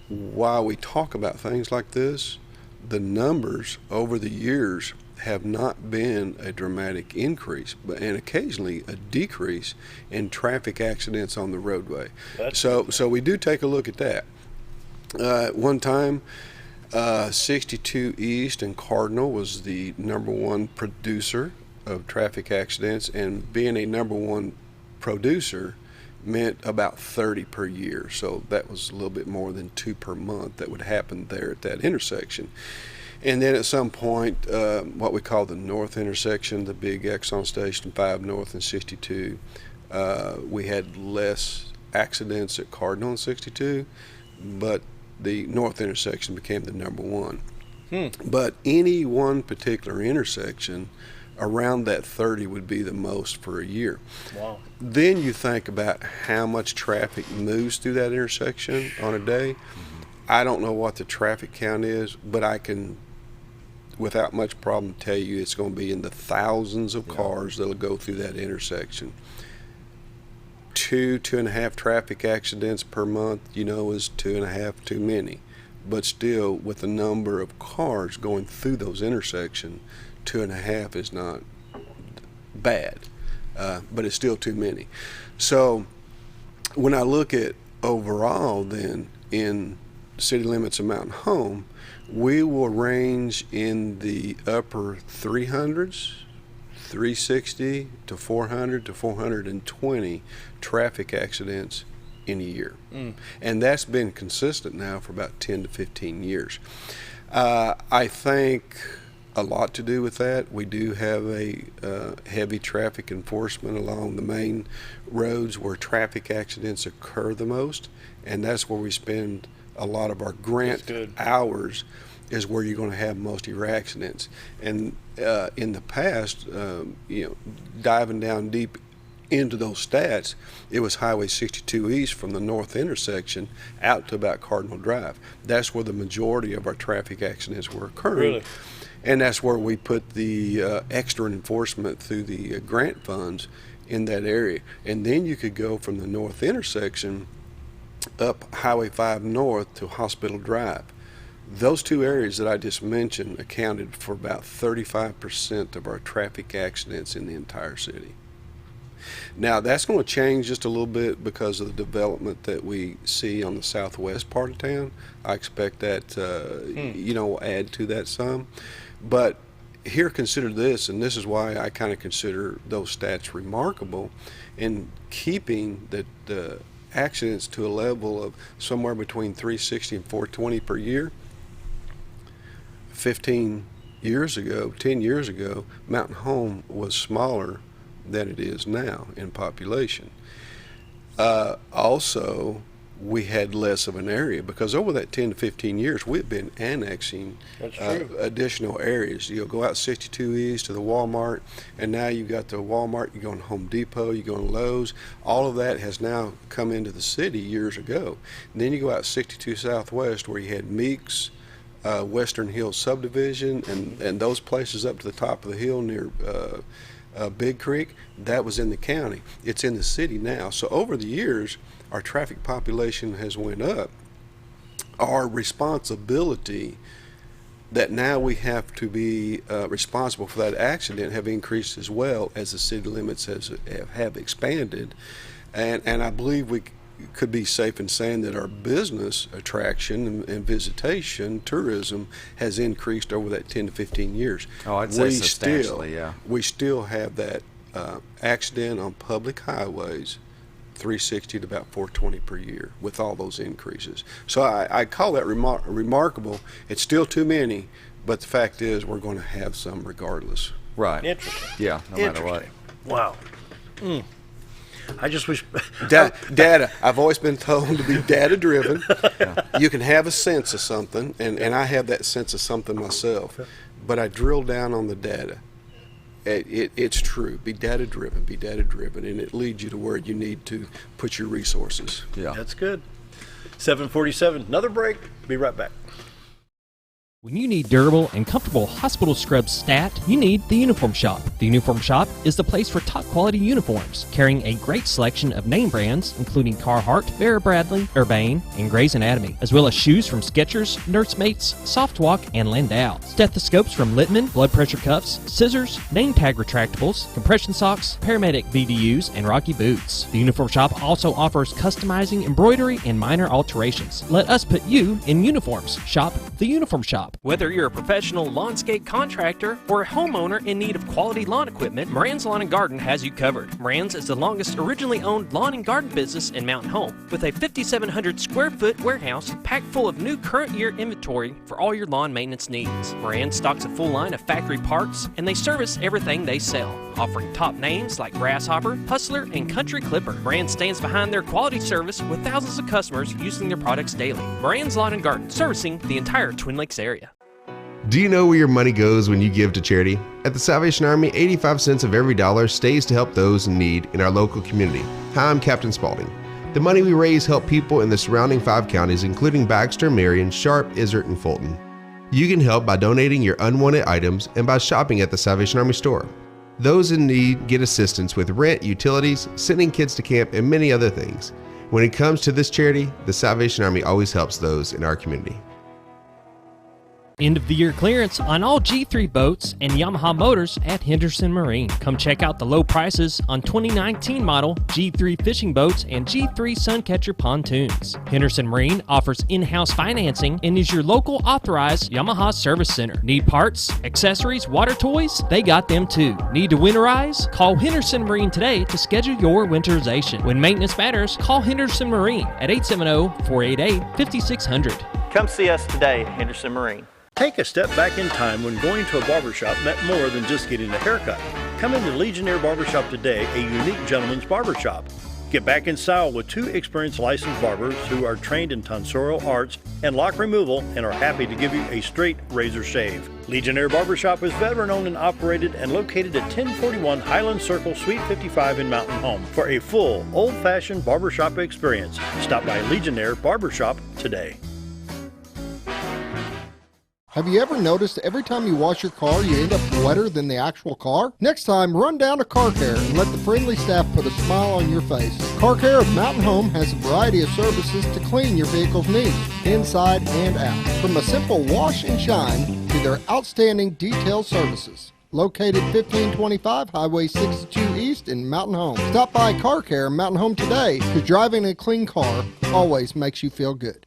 while we talk about things like this, the numbers over the years have not been a dramatic increase, and occasionally a decrease in traffic accidents on the roadway. So we do take a look at that. One time, 62 East and Cardinal was the #1 producer of traffic accidents, and being a #1 producer meant about 30 per year. So that was a little bit more than 2 per month that would happen there at that intersection. And then at some point, what we call the north intersection, the big Exxon station, 5 North and 62, we had less accidents at Cardinal and 62, but the north intersection became the #1. But any one particular intersection, around that 30 would be the most for a year. Wow. Then you think about how much traffic moves through that intersection on a day. I don't know what the traffic count is, but I can, without much problem, tell you it's going to be in the thousands of cars that'll go through that intersection. 2.5 traffic accidents per month, is 2.5 too many. But still, with the number of cars going through those intersections, 2.5 is not bad, but it's still too many. So when I look at overall then in city limits of Mountain Home, we will range in the upper 300s, 360 to 400 to 420 traffic accidents in a year. And that's been consistent now for about 10 to 15 years. I think a lot to do with that. We do have a heavy traffic enforcement along the main roads where traffic accidents occur the most, and that's where we spend a lot of our grant hours, is where you're going to have most of your accidents. And in the past, diving down deep into those stats, it was Highway 62 East from the north intersection out to about Cardinal Drive. That's where the majority of our traffic accidents were occurring. Really? And that's where we put the extra enforcement through the grant funds in that area. And then you could go from the north intersection up Highway 5 North to Hospital Drive. Those two areas that I just mentioned accounted for about 35% of our traffic accidents in the entire city. Now that's going to change just a little bit because of the development that we see on the southwest part of town. I expect that will add to that some. But here, consider this, and this is why I kind of consider those stats remarkable in keeping the accidents to a level of somewhere between 360 and 420 per year. 10 years ago, Mountain Home was smaller than it is now in population. Also, we had less of an area because over that 10 to 15 years, we've been annexing additional areas. You'll go out 62 East to the Walmart, and now you've got the Walmart, you go to Home Depot, you go to Lowe's. All of that has now come into the city years ago. And then you go out 62 Southwest where you had Meeks, Western Hills subdivision, and those places up to the top of the hill near Big Creek. That was in the county. It's in the city now. So over the years, our traffic population has went up. Our responsibility that now we have to be responsible for that accident have increased as well as the city limits have expanded. And I believe we could be safe in saying that our business attraction and visitation, tourism, has increased over that 10 to 15 years. Oh, I'd say substantially, yeah. We still have that accident on public highways, 360 to about 420 per year with all those increases. So I call that remarkable. It's still too many, but the fact is we're going to have some regardless. Right. Interesting. Yeah, no matter what. Wow. I just wish... Data. I've always been told to be data-driven. You can have a sense of something, and I have that sense of something myself, but I drill down on the data. It's true. Be data-driven, and it leads you to where you need to put your resources. Yeah. That's good. 7:47. Another break. Be right back. When you need durable and comfortable hospital scrubs stat, you need the Uniform Shop. The Uniform Shop is the place for top quality uniforms, carrying a great selection of name brands, including Carhartt, Vera Bradley, Urbane, and Grey's Anatomy, as well as shoes from Skechers, Nursemates, Softwalk, and Landau, stethoscopes from Littman, blood pressure cuffs, scissors, name tag retractables, compression socks, paramedic BDUs, and Rocky boots. The Uniform Shop also offers customizing, embroidery, and minor alterations. Let us put you in uniforms. Shop the Uniform Shop. Whether you're a professional lawnscape contractor or a homeowner in need of quality lawn equipment, Moran's Lawn & Garden has you covered. Moran's is the longest originally owned lawn and garden business in Mountain Home, with a 5,700 square foot warehouse packed full of new current year inventory for all your lawn maintenance needs. Moran stocks a full line of factory parts, and they service everything they sell, offering top names like Grasshopper, Hustler, and Country Clipper. Moran stands behind their quality service with thousands of customers using their products daily. Moran's Lawn & Garden, servicing the entire Twin Lakes area. Do you know where your money goes when you give to charity? At the Salvation Army, 85 cents of every dollar stays to help those in need in our local community. Hi, I'm Captain Spaulding. The money we raise help people in the surrounding 5 counties, including Baxter, Marion, Sharp, Izzard, and Fulton. You can help by donating your unwanted items and by shopping at the Salvation Army store. Those in need get assistance with rent, utilities, sending kids to camp, and many other things. When it comes to this charity, the Salvation Army always helps those in our community. End of the year clearance on all G3 boats and Yamaha motors at Henderson Marine. Come check out the low prices on 2019 model G3 fishing boats and G3 Suncatcher pontoons. Henderson Marine offers in-house financing and is your local authorized Yamaha service center. Need parts, accessories, water toys? They got them too. Need to winterize? Call Henderson Marine today to schedule your winterization. When maintenance matters, call Henderson Marine at 870-488-5600. Come see us today at Henderson Marine. Take a step back in time when going to a barbershop meant more than just getting a haircut. Come into Legionnaire Barbershop today, a unique gentleman's barbershop. Get back in style with 2 experienced licensed barbers who are trained in tonsorial arts and lock removal and are happy to give you a straight razor shave. Legionnaire Barbershop is veteran-owned and operated and located at 1041 Highland Circle, Suite 55 in Mountain Home. For a full, old-fashioned barbershop experience, stop by Legionnaire Barbershop today. Have you ever noticed every time you wash your car, you end up wetter than the actual car? Next time, run down to Car Care and let the friendly staff put a smile on your face. Car Care of Mountain Home has a variety of services to clean your vehicle's needs, inside and out. From a simple wash and shine to their outstanding detailed services. Located 1525 Highway 62 East in Mountain Home. Stop by Car Care Mountain Home today, because driving a clean car always makes you feel good.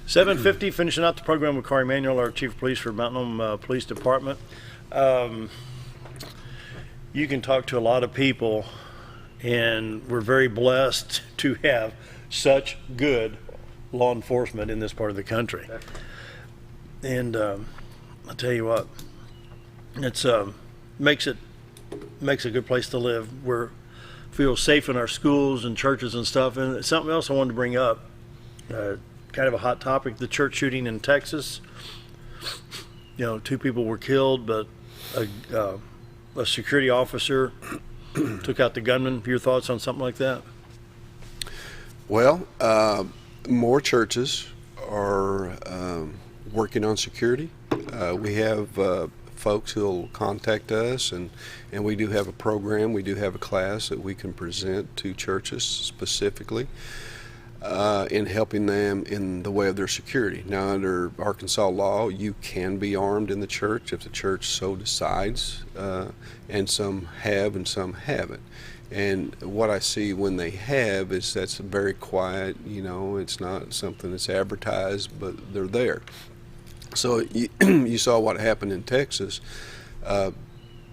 $7:50, finishing out the program with Corey Manuel, our Chief of Police for Mountain Home Police Department. You can talk to a lot of people, and we're very blessed to have such good law enforcement in this part of the country. And I'll tell you what, it's makes a good place to live. We feel safe in our schools and churches and stuff. And something else I wanted to bring up, kind of a hot topic, the church shooting in Texas. You know, 2 people were killed, but a security officer took out the gunman. Your thoughts on something like that? Well, more churches are working on security. We have folks who'll contact us, and we do have a program, we do have a class that we can present to churches specifically in helping them in the way of their security. Now, under Arkansas law, you can be armed in the church if the church so decides, and some have and some haven't. And what I see when they have is that's very quiet, you know, it's not something that's advertised, but they're there. So you saw what happened in Texas.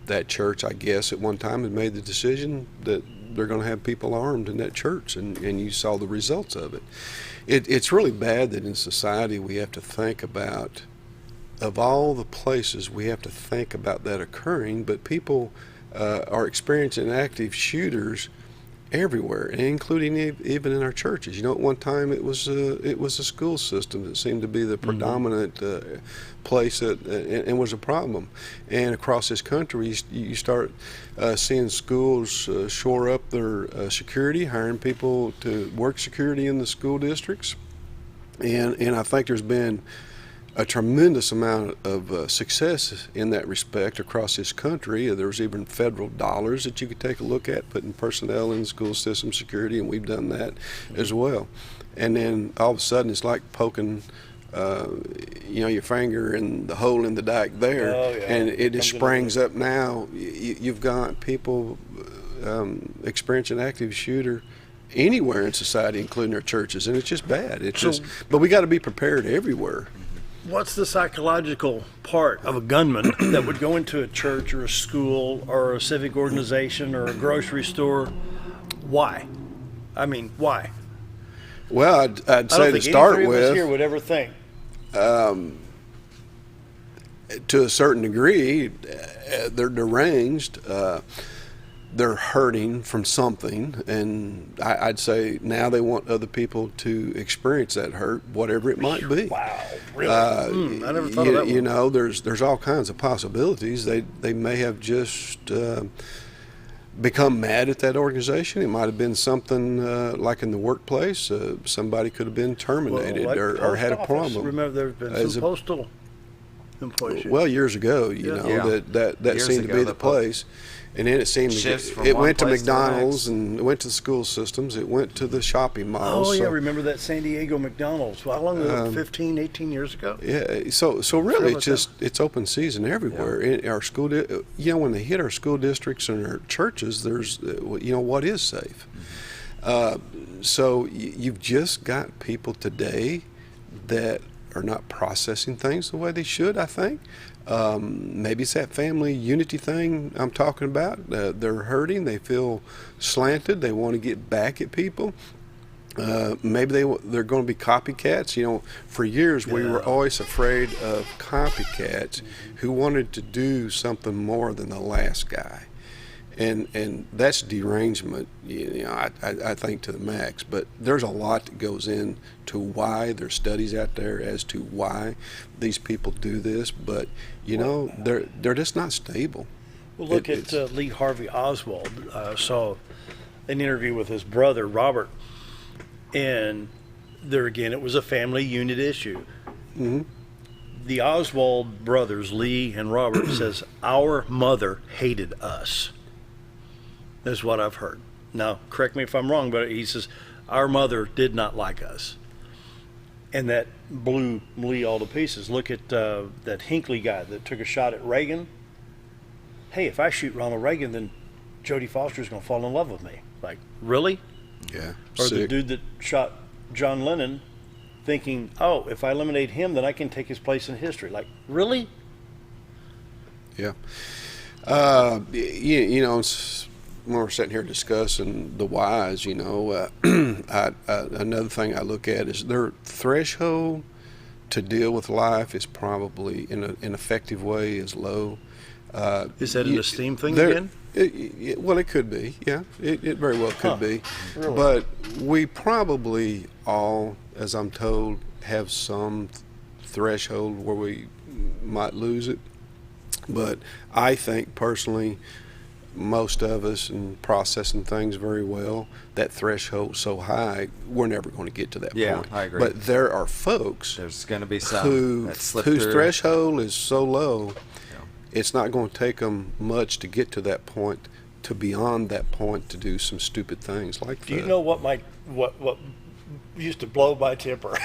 That church, I guess, at one time had made the decision that they're going to have people armed in that church, and you saw the results of it. It's really bad that in society we have to think about, of all the places we have to think about that occurring, but people are experiencing active shooters everywhere, including even in our churches. You know, at one time it was a school system that seemed to be the predominant place that and was a problem. And across this country, you start seeing schools shore up their security, hiring people to work security in the school districts. And I think there's been a tremendous amount of success in that respect across this country. There's even federal dollars that you could take a look at, putting personnel in school system security, and we've done that as well. And then all of a sudden it's like poking your finger in the hole in the dike there, and it just springs up now. You've got people experiencing active shooter anywhere in society, including our churches, and it's just bad. But we got to be prepared everywhere. What's the psychological part of a gunman that would go into a church or a school or a civic organization or a grocery store? Why? I mean, why? Well, I'd say to start with, I don't think any three of us here would ever think. To a certain degree, they're deranged. They're hurting from something, and I'd say now they want other people to experience that hurt, whatever it might be. Wow, really? I never thought of that one. You know, there's all kinds of possibilities. They may have just become mad at that organization. It might have been something like in the workplace. Somebody could have been terminated or had a problem. Remember, there have been some postal employees. Well, years ago, that seemed to be the place. And then it seemed it went to McDonald's, and it went to the school systems, it went to the shopping malls. Oh, yeah, remember that San Diego McDonald's? How long ago? 15, 18 years ago? Yeah, so really it's open season everywhere. In our school, when they hit our school districts and our churches, there's, what is safe? So you've just got people today that are not processing things the way they should, I think. Maybe it's that family unity thing I'm talking about. They're hurting. They feel slanted. They want to get back at people. Maybe they're going to be copycats. You know, for years we were always afraid of copycats who wanted to do something more than the last guy. And that's derangement, I think, to the max. But there's a lot that goes into why. There's studies out there as to why these people do this. But, they're just not stable. Well, look at Lee Harvey Oswald. Saw an interview with his brother, Robert. And there again, it was a family unit issue. Mm-hmm. The Oswald brothers, Lee and Robert, says, our mother hated us. That's what I've heard. Now, correct me if I'm wrong, but he says, our mother did not like us. And that blew Lee all to pieces. Look at that Hinckley guy that took a shot at Reagan. Hey, if I shoot Ronald Reagan, then Jodie Foster's going to fall in love with me. Like, really? Yeah. Or sick. the dude that shot John Lennon, thinking, oh, if I eliminate him, then I can take his place in history. Like, really? Yeah. You know, when we're sitting here discussing the whys, you know, another thing I look at is their threshold to deal with life is probably in an effective way is low. Is that an esteem thing again? Well, it could be. Yeah, it very well could be. Really? But we probably all, as I'm told, have some threshold where we might lose it. But I think personally, most of us in processing things very well, that threshold so high, we're never going to get to that point. Yeah, I agree. But there are folks there's going to be some that slip whose through. threshold is so low, it's not going to take them much to get to that point, to beyond that point, to do some stupid things like that. Do you know what used to blow my temper?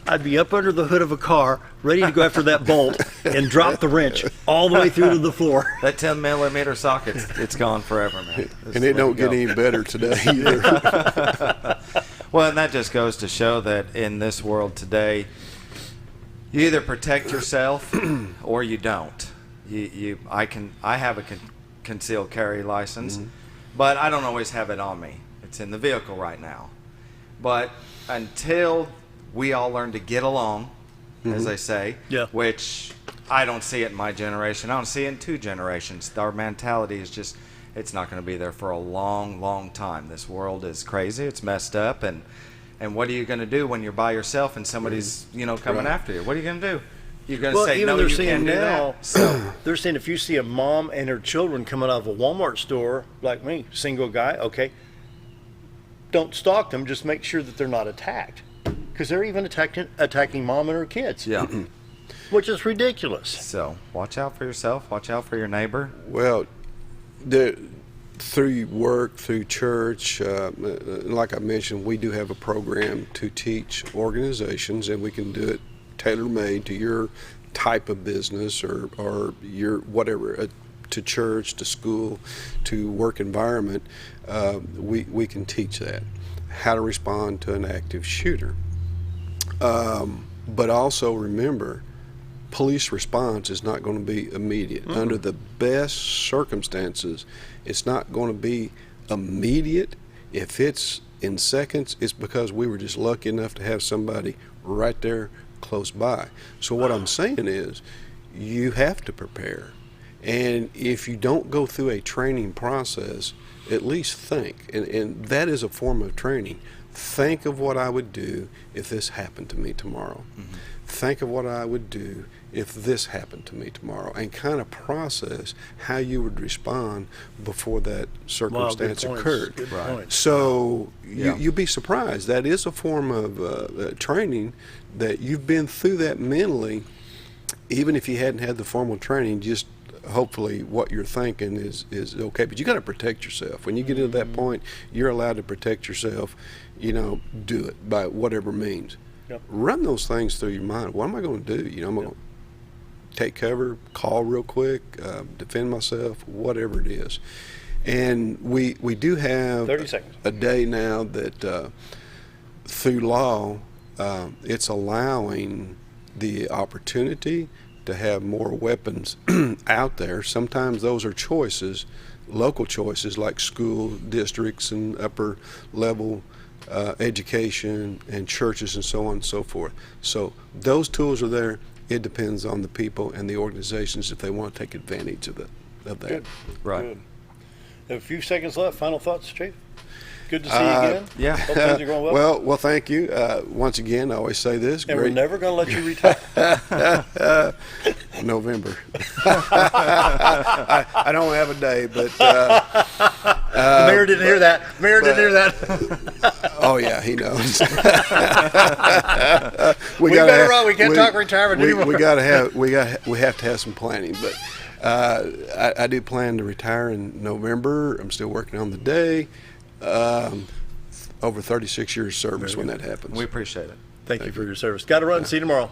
I'd be up under the hood of a car, ready to go after that bolt, and drop the wrench all the way through to the floor. That 10 millimeter socket, it's gone forever, man. And it don't get any better today either. Well, and that just goes to show that in this world today, you either protect yourself or you don't. I have a concealed carry license, but I don't always have it on me. It's in the vehicle right now. But until we all learn to get along, as they say, which I don't see it in my generation. I don't see it in 2 generations. Our mentality is just, it's not going to be there for a long, long time. This world is crazy. It's messed up. And what are you going to do when you're by yourself and somebody's, coming after you? What are you going to do? You're going to say, no, you can't do that. So they're saying if you see a mom and her children coming out of a Walmart store, like me, single guy, okay, don't stalk them. Just make sure that they're not attacked. Because they're even attacking mom and her kids. Yeah. Which is ridiculous. So watch out for yourself. Watch out for your neighbor. Well, through work, through church, like I mentioned, we do have a program to teach organizations, and we can do it tailor-made to your type of business or your whatever, to church, to school, to work environment. We can teach that, how to respond to an active shooter. But also remember, police response is not going to be immediate. Under the best circumstances, it's not going to be immediate. If it's in seconds, it's because we were just lucky enough to have somebody right there close by. So what I'm saying is, you have to prepare. And if you don't go through a training process, at least think, and that is a form of training. Think of what I would do if this happened to me tomorrow. Think of what I would do if this happened to me tomorrow, and kind of process how you would respond before that circumstance occurred. Good point. So you'll be surprised. That is a form of training, that you've been through that mentally, even if you hadn't had the formal training. Just hopefully what you're thinking is okay, but you got to protect yourself. When you get into that point, you're allowed to protect yourself. Do it by whatever means. Run those things through your mind. What am I going to do? I'm going to take cover, call real quick, defend myself, whatever it is. And we do have 30 seconds. A day now that through law, it's allowing the opportunity to have more weapons out there. Sometimes those are choices, local choices, like school districts and upper level education and churches and so on and so forth. So those tools are there. It depends on the people and the organizations if they want to take advantage of that. Good. Right. Good. Have a few seconds left. Final thoughts, Chief? Good to see you again. Yeah. Hope things are going well. Well, thank you. Once again, I always say this. And we're never going to let you retire. November. I don't have a day, but The mayor didn't hear that. Mayor didn't hear that. Oh yeah, he knows. we better run. We can't talk retirement anymore. We have to have some planning. But I do plan to retire in November. I'm still working on the day. Over 36 years service when that happens. We appreciate it. Thank you for your service. Got to run. See you tomorrow.